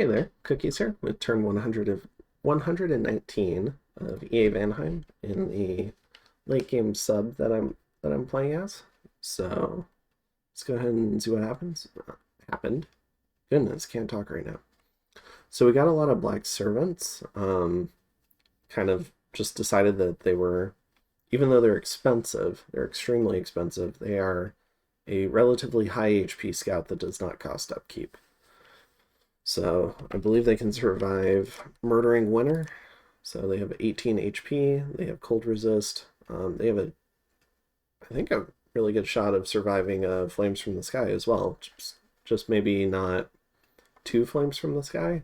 Hey there, Cookies here with turn 119 of EA Vanheim in the late game sub that I'm playing as. So let's go ahead and see what happens. Happened. Goodness, can't talk right now. So we got a lot of black servants. Kind of just decided that they were, even though they're expensive, they're extremely expensive. They are a relatively high HP scout that does not cost upkeep. So I believe they can survive Murdering Winter. So they have 18 HP. They have cold resist. They have I think, a really good shot of surviving Flames from the Sky as well. Just maybe not two Flames from the Sky.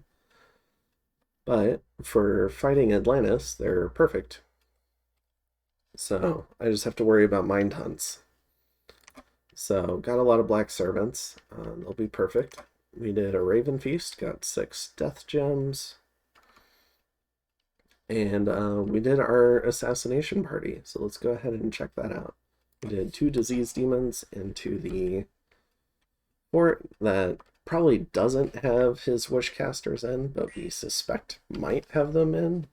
But for fighting Atlantis, they're perfect. So I just have to worry about Mind Hunts. So got a lot of Black Servants. They'll be perfect. We did a Raven Feast, got 6 Death Gems. And we did our Assassination Party, so let's go ahead and check that out. We did 2 Disease Demons into the fort that probably doesn't have his Wishcasters in, but we suspect might have them in.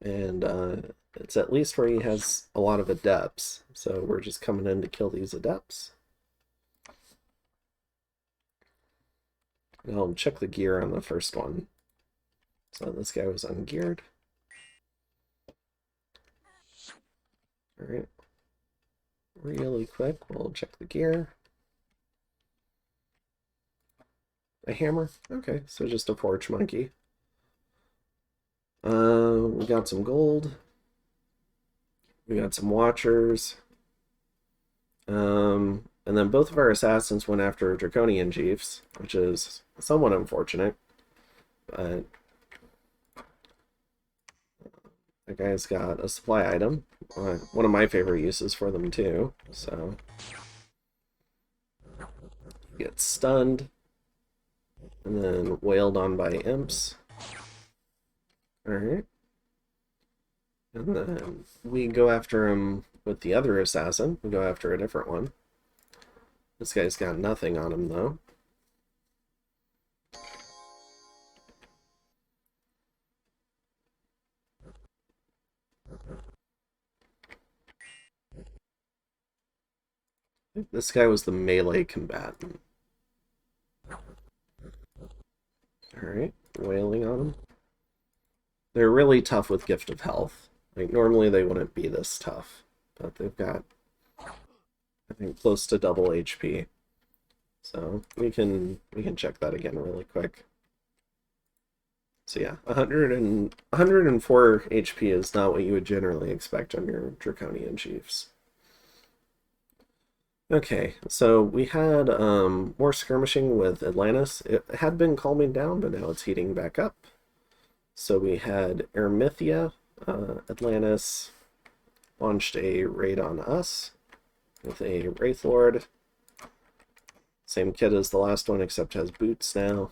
And it's at least where he has a lot of Adepts, so we're just coming in to kill these Adepts. I'll check the gear on the first one. So this guy was ungeared. Alright. Really quick, we'll check the gear. A hammer? Okay, so just a forge monkey. We got some gold. We got some watchers. And then both of our assassins went after Draconian Chiefs, which is somewhat unfortunate. But that guy's got a supply item. One of my favorite uses for them too. So gets stunned and then wailed on by imps. Alright. And then we go after him with the other assassin. We go after a different one. This guy's got nothing on him, though. This guy was the melee combatant. Alright, wailing on him. They're really tough with Gift of Health. Like, normally they wouldn't be this tough, but they've got, I think, close to double HP. So we can check that again really quick. So yeah, 104 HP is not what you would generally expect on your Draconian Chiefs. Okay, so we had more skirmishing with Atlantis. It had been calming down, but now it's heating back up. So we had Ermithia. Atlantis launched a raid on us with a Wraith Lord. Same kit as the last one, except has boots now.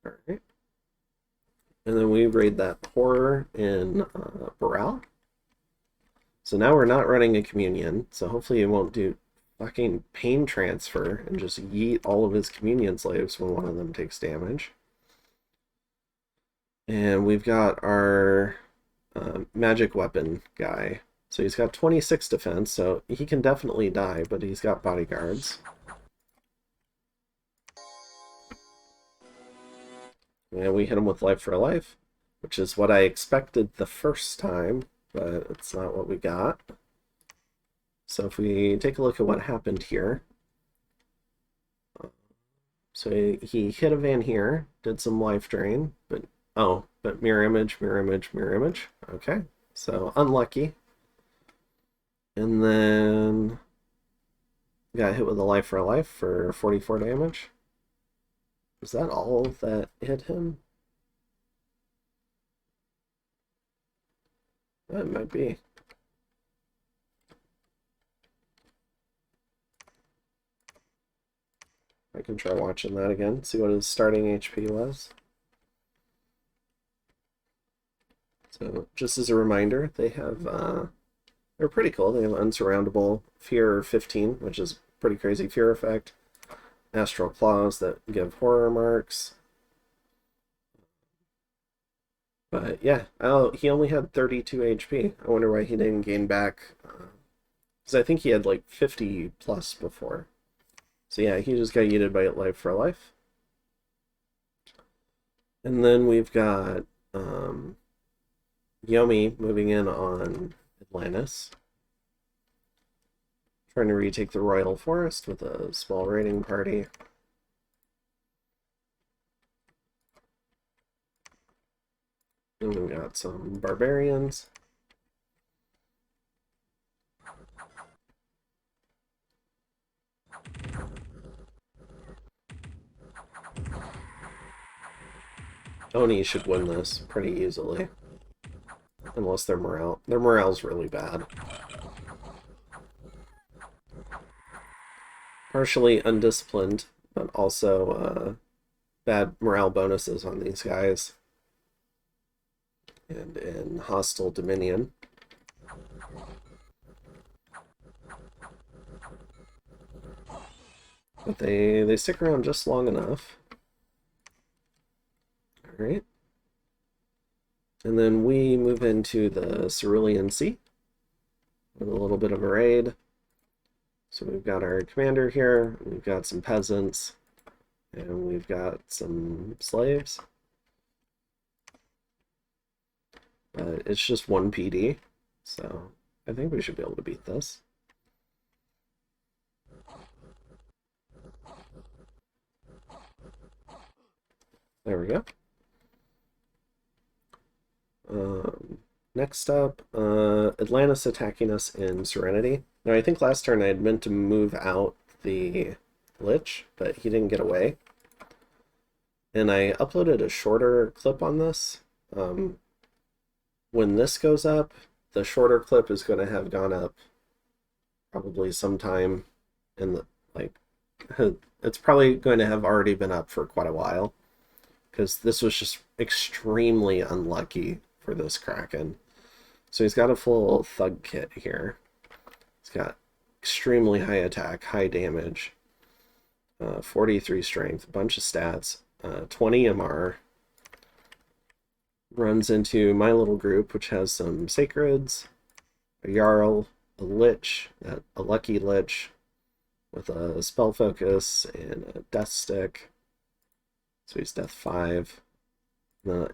Alright. And then we raid that horror in Baral. So now we're not running a communion, so hopefully it won't do fucking pain transfer and just yeet all of his communion slaves when one of them takes damage. And we've got our magic weapon guy. So he's got 26 defense, so he can definitely die, but he's got bodyguards. And we hit him with life for life, which is what I expected the first time, but it's not what we got. So if we take a look at what happened here. So he hit a van here, did some life drain, but mirror image, mirror image, mirror image. Okay, so unlucky. And then got hit with a life for a life for 44 damage. Is that all that hit him? That might be. I can try watching that again, see what his starting HP was. So just as a reminder, they have, they're pretty cool. They have Unsurroundable, Fear 15, which is pretty crazy fear effect. Astral Claws that give horror marks. But yeah, oh, he only had 32 HP. I wonder why he didn't gain back. Because I think he had like 50 plus before. So yeah, he just got yeeted by life for life. And then we've got Yomi moving in on Atlantis. Trying to retake the Royal Forest with a small raiding party. And we've got some barbarians. Oni should win this pretty easily. Unless their morale's really bad. Partially undisciplined, but also bad morale bonuses on these guys. And in Hostile Dominion. But they stick around just long enough. Alright. And then we move into the Cerulean Sea with a little bit of a raid. So we've got our commander here, we've got some peasants, and we've got some slaves. But it's just one PD, so I think we should be able to beat this. There we go. Next up, Atlantis attacking us in Serenity. Now, I think last turn I had meant to move out the Lich, but he didn't get away. And I uploaded a shorter clip on this. When this goes up, the shorter clip is going to have gone up probably sometime in the, like, it's probably going to have already been up for quite a while. Because this was just extremely unlucky for this Kraken. So he's got a full thug kit here. He's got extremely high attack, high damage, 43 strength, a bunch of stats, 20 MR. Runs into my little group, which has some Sacreds, a Jarl, a Lich, a Lucky Lich, with a Spell Focus and a Death Stick. So he's Death 5.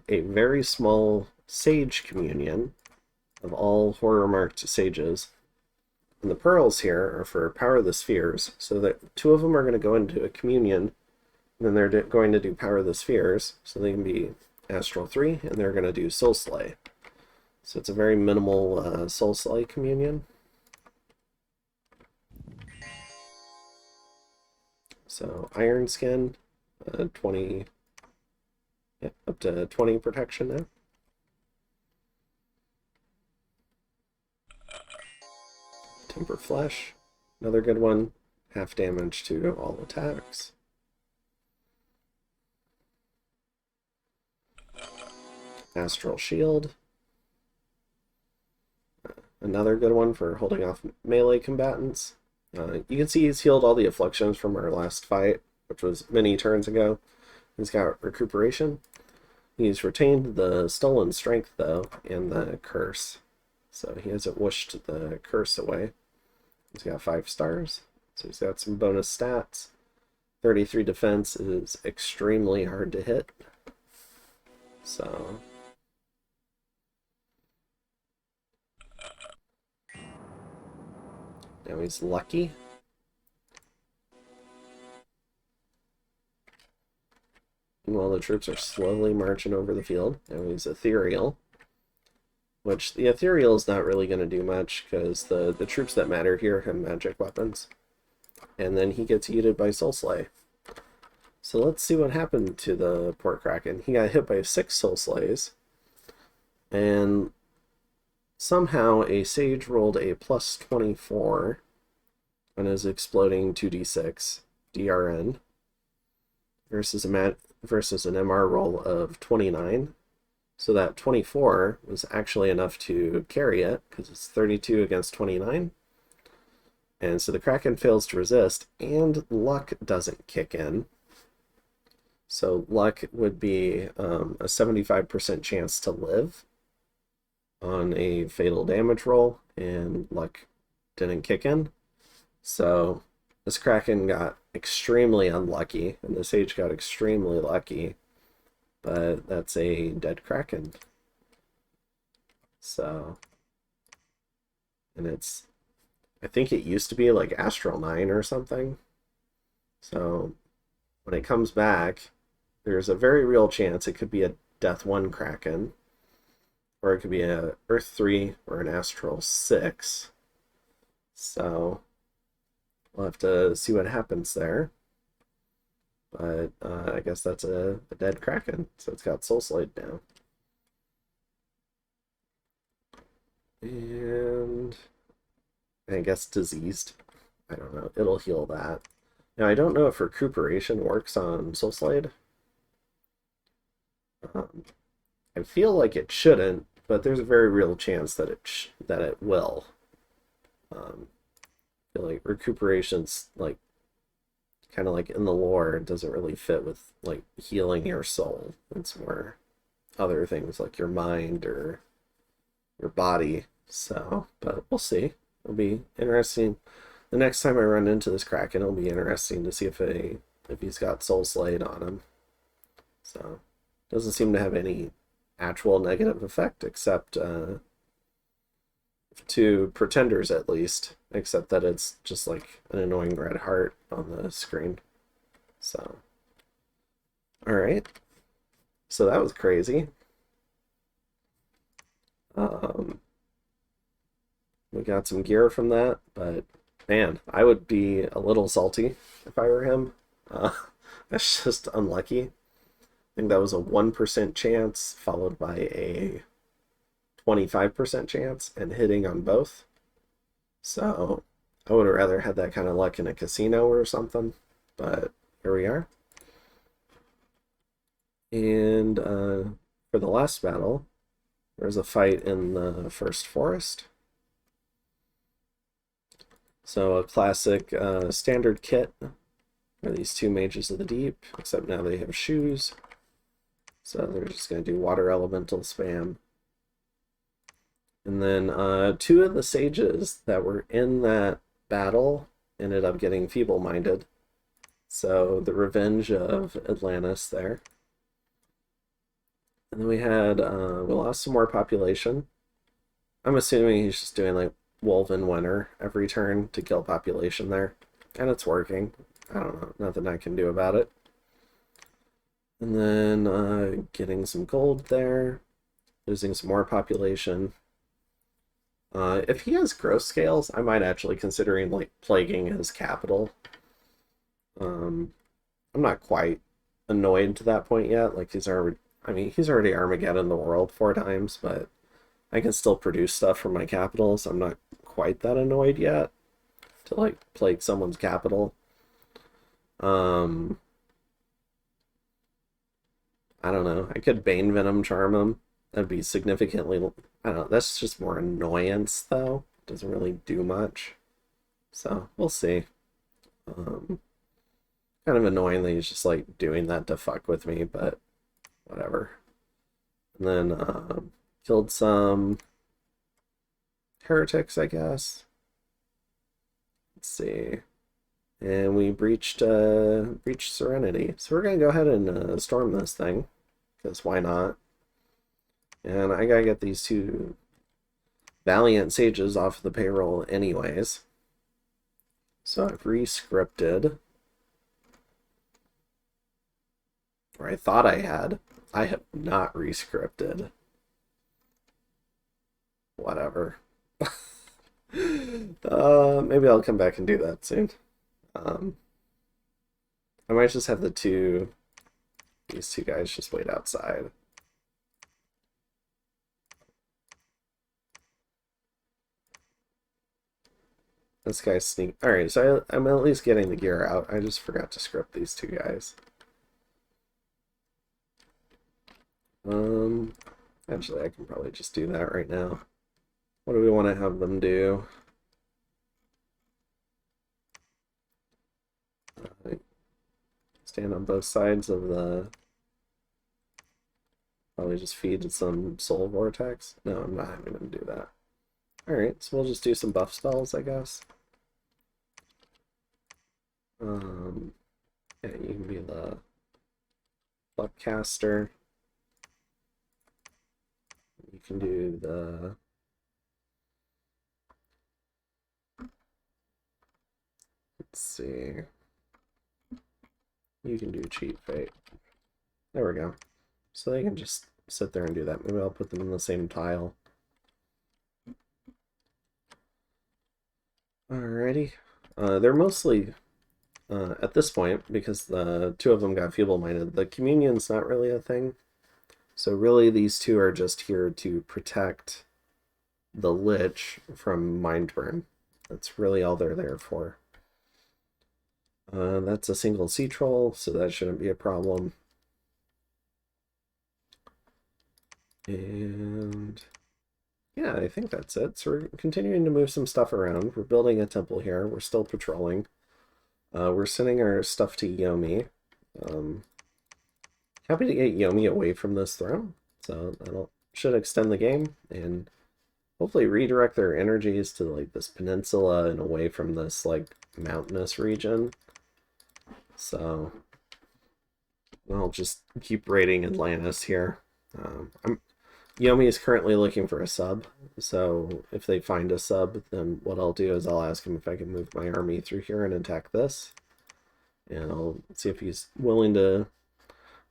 A very small Sage Communion of all horror-marked sages. And the pearls here are for Power of the Spheres, so that 2 of them are going to go into a Communion, and then they're going to do Power of the Spheres, so they can be Astral 3, and they're going to do Soul Slay. So it's a very minimal Soul Slay Communion. So Iron Skin, 20, yeah, up to 20 protection now. Temper Flesh, another good one, half damage to all attacks. Astral Shield, another good one for holding off melee combatants. You can see he's healed all the afflictions from our last fight, which was many turns ago. He's got recuperation. He's retained the stolen strength, though, and the curse. So he hasn't whooshed the curse away. He's got 5 stars, so he's got some bonus stats. 33 defense is extremely hard to hit. So now he's lucky. And while the troops are slowly marching over the field, now he's ethereal. Which the ethereal is not really going to do much because the troops that matter here have magic weapons. And then he gets yeeted by Soul Slay. So let's see what happened to the poor Kraken. He got hit by 6 Soul Slays. And somehow a Sage rolled a plus 24 on his exploding 2d6 DRN versus an MR roll of 29. So that 24 was actually enough to carry it, because it's 32 against 29. And so the Kraken fails to resist, and luck doesn't kick in. So luck would be a 75% chance to live on a fatal damage roll, and luck didn't kick in. So this Kraken got extremely unlucky, and the Sage got extremely lucky, but that's a dead Kraken. So, and I think it used to be like Astral 9 or something. So when it comes back, there's a very real chance it could be a Death 1 Kraken, or it could be a Earth 3 or an Astral 6. So we'll have to see what happens there. But I guess that's a dead Kraken, so it's got Soul Slide now. And I guess diseased. I don't know. It'll heal that. Now, I don't know if recuperation works on Soul Slide. I feel like it shouldn't, but there's a very real chance that it will. I feel like recuperation's like kind of like in the lore, it doesn't really fit with like healing your soul. It's more other things like your mind or your body. So, but we'll see. It'll be interesting. The next time I run into this Kraken, it'll be interesting to see if he's got Soul Slade on him. So, doesn't seem to have any actual negative effect except to pretenders at least, except that it's just like an annoying red heart on the screen. So, all right. So that was crazy. We got some gear from that, but man, I would be a little salty if I were him. That's just unlucky. I think that was a 1% chance followed by a 25% chance and hitting on both. So I would have rather had that kind of luck in a casino or something, but here we are. And for the last battle, there's a fight in the first forest. So a classic standard kit are these two mages of the deep, except now they have shoes. So they're just going to do water elemental spam. And then two of the sages that were in that battle ended up getting feeble-minded. So the revenge of Atlantis there. And then we lost some more population. I'm assuming he's just doing like Wolven Winter every turn to kill population there. And it's working. I don't know, nothing I can do about it. And then getting some gold there. Losing some more population. If he has growth scales, I might actually considering like plaguing his capital. I'm not quite annoyed to that point yet. Like he's already Armageddon the world 4 times, but I can still produce stuff from my capital, so I'm not quite that annoyed yet to like plague someone's capital. I don't know. I could Bane Venom charm him. That'd be significantly, I don't know, that's just more annoyance though. Doesn't really do much. So we'll see. Kind of annoying that he's just like doing that to fuck with me, but whatever. And then killed some heretics, I guess. Let's see. And we breached Serenity. So we're gonna go ahead and storm this thing, because why not? And I gotta get these two Valiant Sages off the payroll anyways. So I've re-scripted. Or I thought I had. I have not re-scripted. Whatever. Maybe I'll come back and do that soon. I might just have these two guys just wait outside. This guy's sneak. Alright, so I'm at least getting the gear out. I just forgot to script these two guys. Actually, I can probably just do that right now. What do we want to have them do? Stand on both sides of the... Probably just feed some soul vortex. No, I'm not having them do that. Alright, so we'll just do some buff spells, I guess. Yeah, you can be the Buckcaster. You can do the... Let's see. You can do Cheat Fate. There we go. So they can just sit there and do that. Maybe I'll put them in the same tile. Alrighty. They're mostly, at this point, because the two of them got feeble-minded, the communion's not really a thing. So really these two are just here to protect the Lich from Mind Burn. That's really all they're there for. That's a single sea troll, so that shouldn't be a problem. And yeah, I think that's it. So we're continuing to move some stuff around. We're building a temple here. We're still patrolling. We're sending our stuff to Yomi. Happy to get Yomi away from this throne. So that should extend the game and hopefully redirect their energies to like this peninsula and away from this like mountainous region. So I'll just keep raiding Atlantis here. Yomi is currently looking for a sub, so if they find a sub, then what I'll do is I'll ask him if I can move my army through here and attack this. And I'll see if he's willing to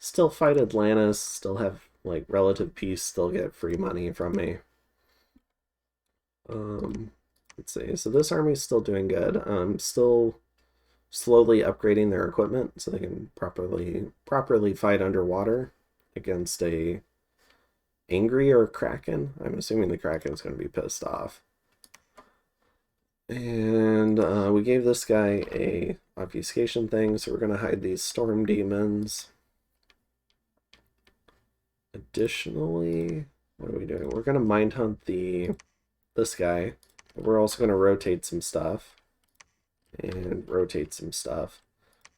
still fight Atlantis, still have like relative peace, still get free money from me. Let's see, so this army's still doing good. Still slowly upgrading their equipment so they can properly fight underwater against a angry or Kraken. I'm assuming the Kraken's going to be pissed off. And we gave this guy a obfuscation thing, so we're going to hide these storm demons. Additionally, what are we doing? We're going to mind hunt this guy. We're also going to rotate some stuff. And rotate some stuff.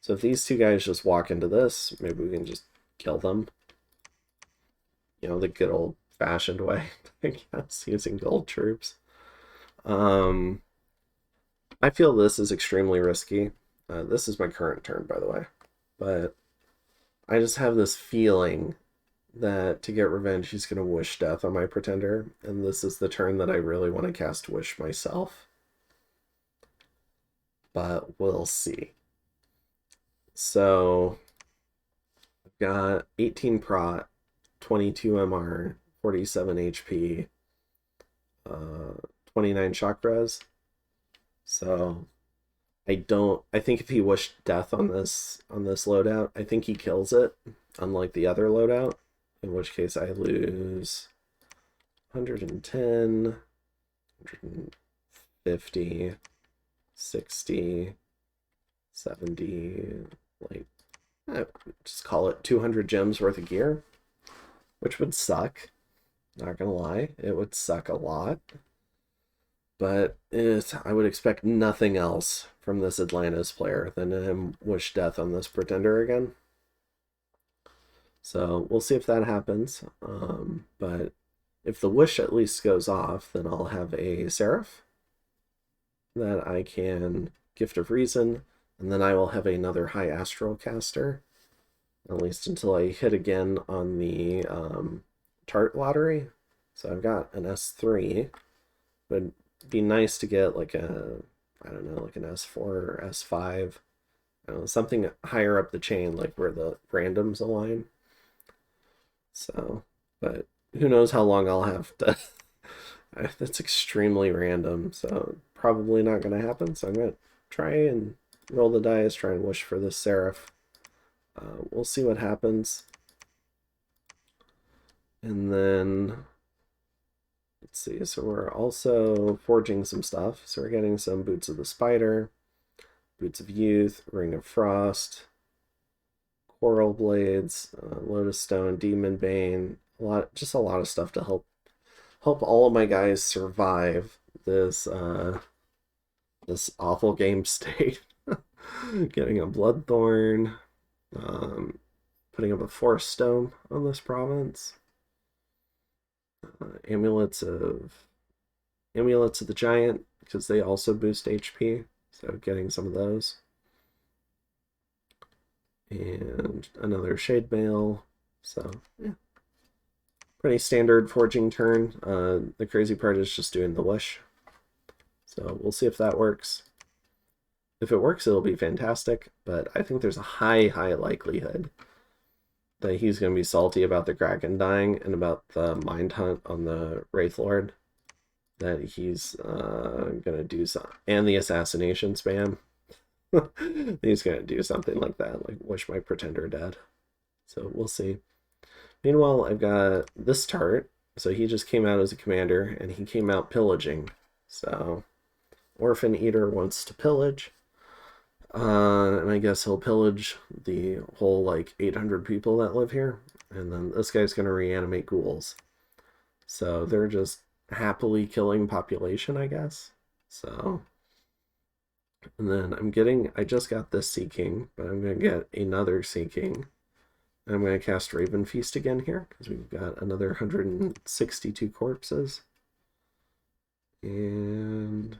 So if these two guys just walk into this, maybe we can just kill them. You know, the good old-fashioned way, I guess, using gold troops. I feel this is extremely risky. This is my current turn, by the way. But I just have this feeling that to get revenge, he's going to wish death on my pretender. And this is the turn that I really want to cast Wish myself. But we'll see. So, I've got 18 prot, 22 MR, 47 HP, 29 chakras. So I think if he wished death on this loadout, I think he kills it, unlike the other loadout, in which case I lose 110, 150, 60, 70, like, just call it 200 gems worth of gear. Which would suck, not gonna lie, it would suck a lot. But I would expect nothing else from this Atlantis player than him wish death on this pretender again. So we'll see if that happens. But if the wish at least goes off, then I'll have a Seraph that I can Gift of Reason, and then I will have another High Astral caster. At least until I hit again on the Tart lottery. So I've got an S3. Would be nice to get like a, I don't know, like an S4 or S5. I don't know, something higher up the chain, like where the randoms align. So, but who knows how long I'll have to... That's extremely random, so probably not going to happen. So I'm going to try and roll the dice, try and wish for this Seraph. We'll see what happens. And then, let's see, so we're also forging some stuff. So we're getting some Boots of the Spider, Boots of Youth, Ring of Frost, Coral Blades, Lotus Stone, Demon Bane, just a lot of stuff to help all of my guys survive this this awful game state. Getting a Bloodthorn. Putting up a forest dome on this province. Amulets of the giant, because they also boost HP, so getting some of those. And another shade mail. So yeah, pretty standard forging turn. The crazy part is just doing the wish. So we'll see if that works. If it works, it'll be fantastic, but I think there's a high likelihood that he's going to be salty about the Kraken dying and about the Mind Hunt on the Wraith Lord. That he's going to do some, and the assassination spam. He's going to do something like that, like wish my pretender dead. So we'll see. Meanwhile, I've got this tart. So he just came out as a commander, and he came out pillaging. So Orphan Eater wants to pillage. And I guess he'll pillage the whole, like, 800 people that live here. And then this guy's going to reanimate ghouls. So they're just happily killing population, I guess. So, and then I just got this Sea King, but I'm going to get another Sea King. And I'm going to cast Raven Feast again here, because we've got another 162 corpses. And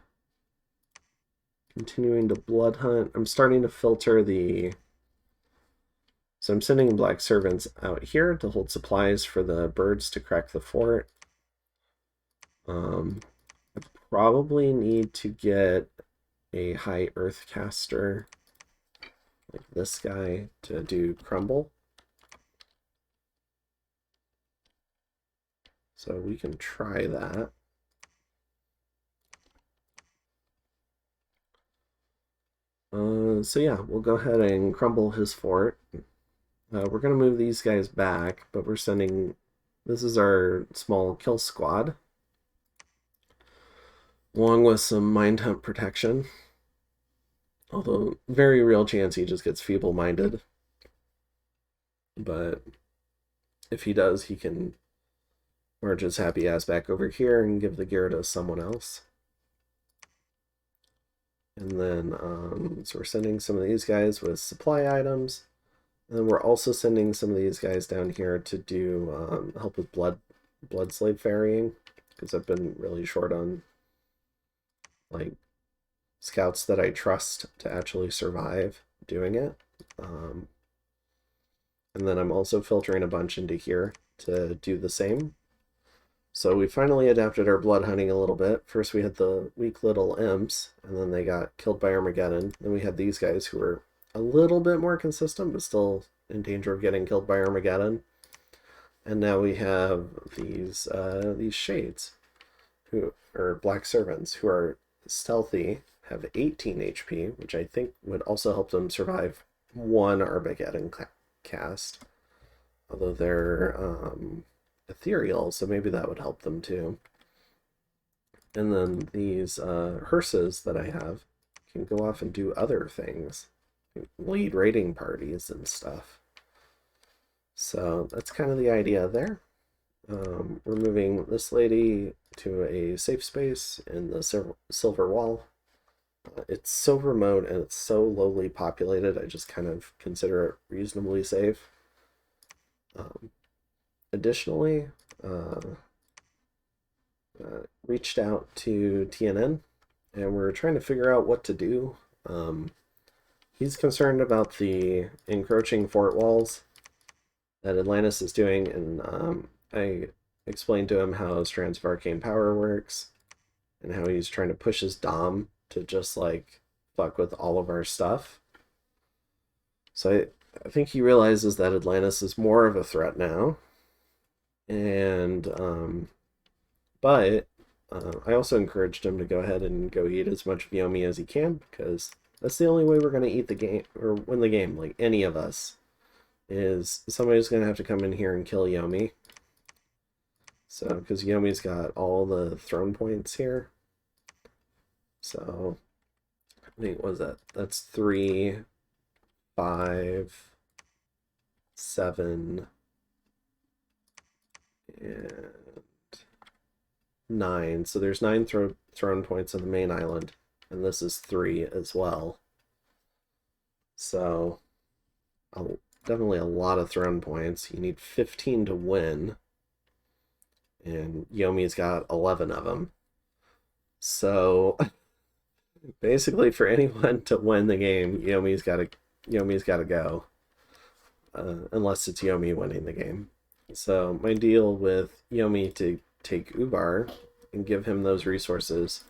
continuing to blood hunt. I'm starting to filter the... So I'm sending Black Servants out here to hold supplies for the birds to crack the fort. I probably need to get a high earth caster like this guy to do crumble. So we can try that. So yeah, we'll go ahead and crumble his fort. We're going to move these guys back, but we're sending... This is our small kill squad, along with some Mind Hunt protection. Although, very real chance he just gets feeble-minded. But if he does, he can march his happy ass back over here and give the gear to someone else. And then, so we're sending some of these guys with supply items. And then we're also sending some of these guys down here to do help with blood slave ferrying, because I've been really short on like scouts that I trust to actually survive doing it. And then I'm also filtering a bunch into here to do the same. So we finally adapted our blood hunting a little bit. First we had the weak little imps, and then they got killed by Armageddon. Then we had these guys who were a little bit more consistent, but still in danger of getting killed by Armageddon. And now we have these shades, who are Black Servants, who are stealthy, have 18 HP, which I think would also help them survive one Armageddon cast. Although they're ethereal, so maybe that would help them too. And then these hearses that I have can go off and do other things, lead raiding parties and stuff. So that's kind of the idea there. We're moving this lady to a safe space in the Silver Wall. It's so remote and it's so lowly populated, I just kind of consider it reasonably safe. Additionally, reached out to TNN, and we're trying to figure out what to do. He's concerned about the encroaching fort walls that Atlantis is doing, and I explained to him how Strands of Arcane Power works, and how he's trying to push his Dom to just, like, fuck with all of our stuff. So I think he realizes that Atlantis is more of a threat now. And but I also encouraged him to go ahead and go eat as much Yomi as he can, because that's the only way we're going to eat the game or win the game, like any of us, is somebody's going to have to come in here and kill Yomi. So because Yomi's got all the throne points here, so I think, what was that? That's 3, 5, 7, and 9. So there's 9 throne points on the main island, and this is 3 as well. So definitely a lot of throne points. You need 15 to win, and Yomi's got 11 of them. So basically, for anyone to win the game, Yomi's got to go, unless it's Yomi winning the game. So my deal with Yomi to take Ubar and give him those resources,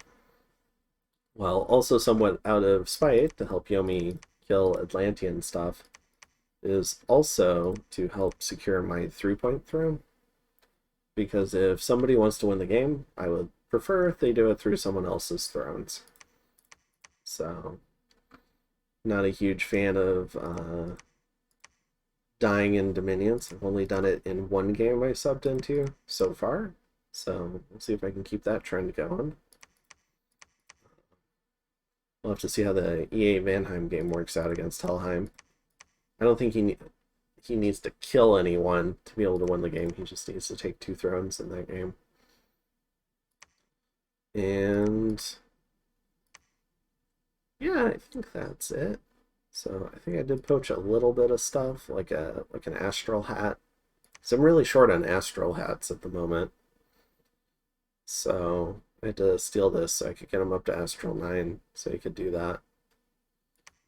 while also somewhat out of spite to help Yomi kill Atlantean stuff, is also to help secure my 3-point throne. Because if somebody wants to win the game, I would prefer if they do it through someone else's thrones. So, not a huge fan of dying in Dominions. I've only done it in one game I subbed into so far. So, we'll see if I can keep that trend going. We'll have to see how the EA Vanheim game works out against Helheim. I don't think he needs to kill anyone to be able to win the game. He just needs to take 2 thrones in that game. And yeah, I think that's it. So I think I did poach a little bit of stuff, like an astral hat. So I'm really short on astral hats at the moment. So I had to steal this so I could get him up to astral 9 so he could do that.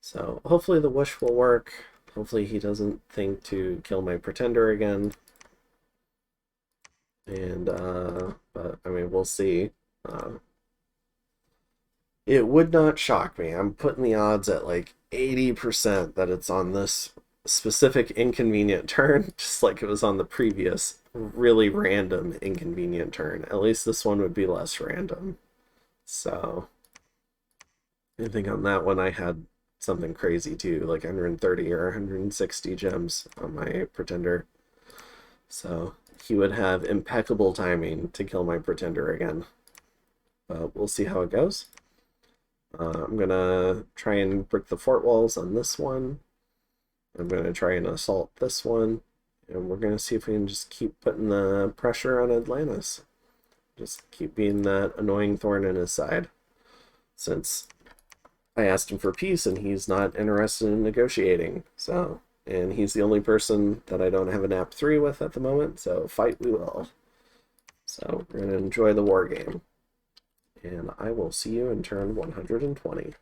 So hopefully the wish will work. Hopefully he doesn't think to kill my pretender again. And, but, I mean, we'll see. It would not shock me. I'm putting the odds at like 80% that it's on this specific inconvenient turn, just like it was on the previous really random inconvenient turn. At least this one would be less random. So, I think on that one I had something crazy too, like 130 or 160 gems on my pretender. So he would have impeccable timing to kill my pretender again. But we'll see how it goes. I'm gonna try and brick the fort walls on this one. I'm gonna try and assault this one. And we're gonna see if we can just keep putting the pressure on Atlantis. Just keep being that annoying thorn in his side. Since I asked him for peace and he's not interested in negotiating. So, and he's the only person that I don't have an app 3 with at the moment, so fight we will. So we're going to enjoy the war game. And I will see you in turn 120.